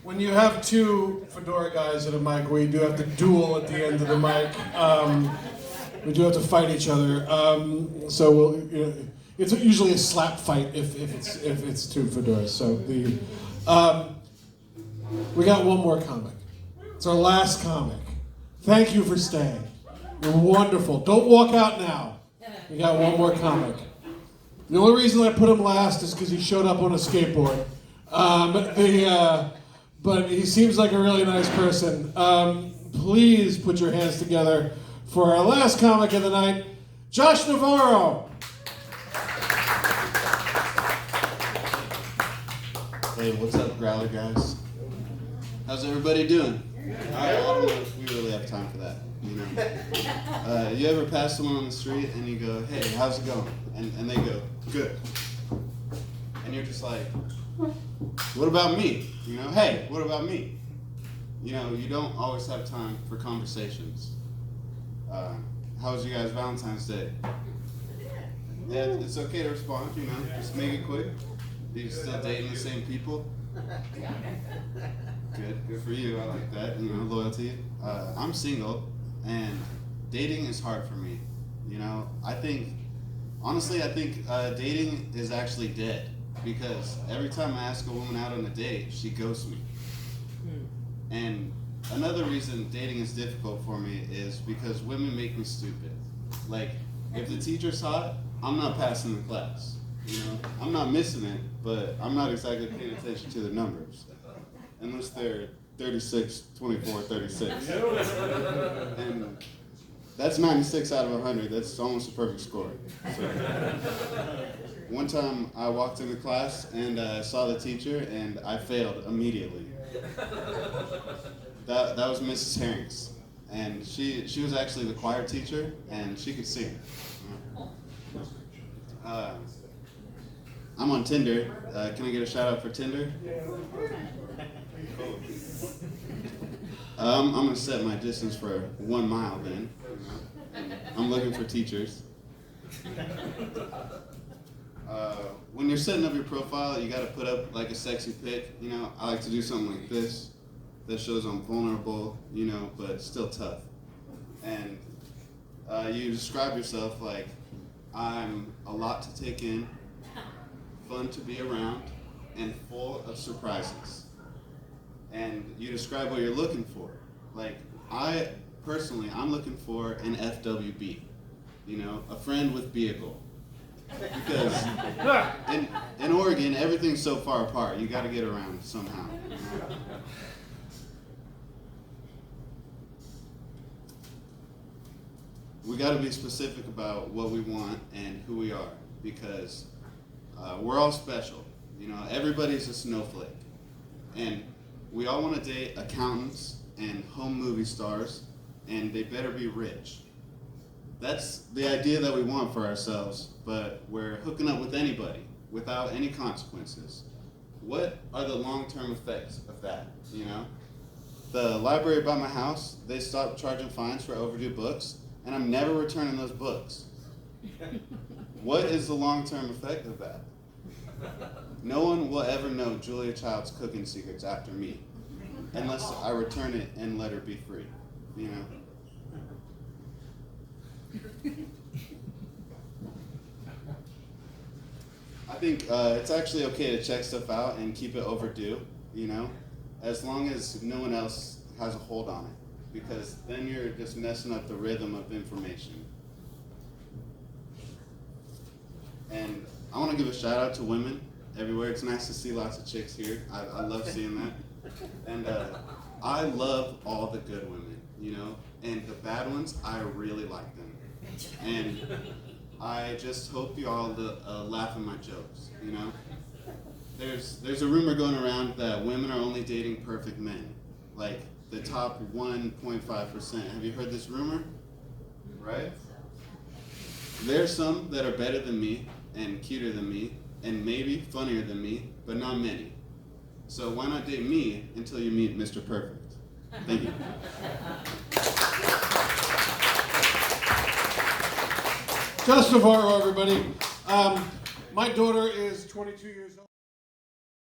when you have two Fedora guys at a mic, we do have to duel at the end of the mic. We do have to fight each other. So we'll, it's usually a slap fight if it's two Fedoras. So we got one more comic. It's our last comic. Thank you for staying. You're wonderful. Don't walk out now. We got one more comic. The only reason I put him last is because he showed up on a skateboard. But he seems like a really nice person. Please put your hands together for our last comic of the night, Josh Navarro. Hey, what's up, Growler Guys? How's everybody doing? I don't know if we really have time for that. You ever pass someone on the street and you go, "Hey, how's it going?" And they go, "Good." And you're just like, "What about me?" "Hey, what about me?" You don't always have time for conversations. How was you guys' Valentine's Day? Yeah, it's okay to respond, just make it quick. Are you still dating the same people? Good for you, I like that, loyalty. I'm single, and dating is hard for me. I think dating is actually dead, because every time I ask a woman out on a date, she ghosts me. And another reason dating is difficult for me is because women make me stupid. Like, if the teacher's hot, I'm not passing the class. I'm not missing it, but I'm not exactly paying attention to the numbers. Unless they're 36, 24, 36. And that's 96 out of 100. That's almost a perfect score. So, one time I walked into class and I saw the teacher and I failed immediately. That was Mrs. Herring's. And she was actually the choir teacher, and she could sing. I'm on Tinder. Can I get a shout out for Tinder? I'm going to set my distance for 1 mile then. I'm looking for teachers. When you're setting up your profile, you got to put up like a sexy pic. I like to do something like this that shows I'm vulnerable, but still tough. And you describe yourself like, I'm a lot to take in, fun to be around, and full of surprises. And you describe what you're looking for. Like, I'm looking for an FWB, a friend with vehicle. Because in Oregon, everything's so far apart, you gotta get around somehow. We gotta be specific about what we want and who we are, because we're all special. Everybody's a snowflake. And we all want to date accountants and home movie stars, and they better be rich. That's the idea that we want for ourselves, but we're hooking up with anybody without any consequences. What are the long-term effects of that, The library by my house, they stopped charging fines for overdue books, and I'm never returning those books. What is the long-term effect of that? No one will ever know Julia Child's cooking secrets after me, unless I return it and let her be free, I think it's actually okay to check stuff out and keep it overdue, as long as no one else has a hold on it, because then you're just messing up the rhythm of information. And I want to give a shout out to women everywhere. It's nice to see lots of chicks here. I love seeing that. And I love all the good women, and the bad ones, I really like them. And I just hope you all laugh at my jokes, There's a rumor going around that women are only dating perfect men, like the top 1.5%. Have you heard this rumor? Right? There's some that are better than me and cuter than me and maybe funnier than me, but not many. So why not date me until you meet Mr. Perfect? Thank you. Josh Navarro, everybody. My daughter is 22 years old.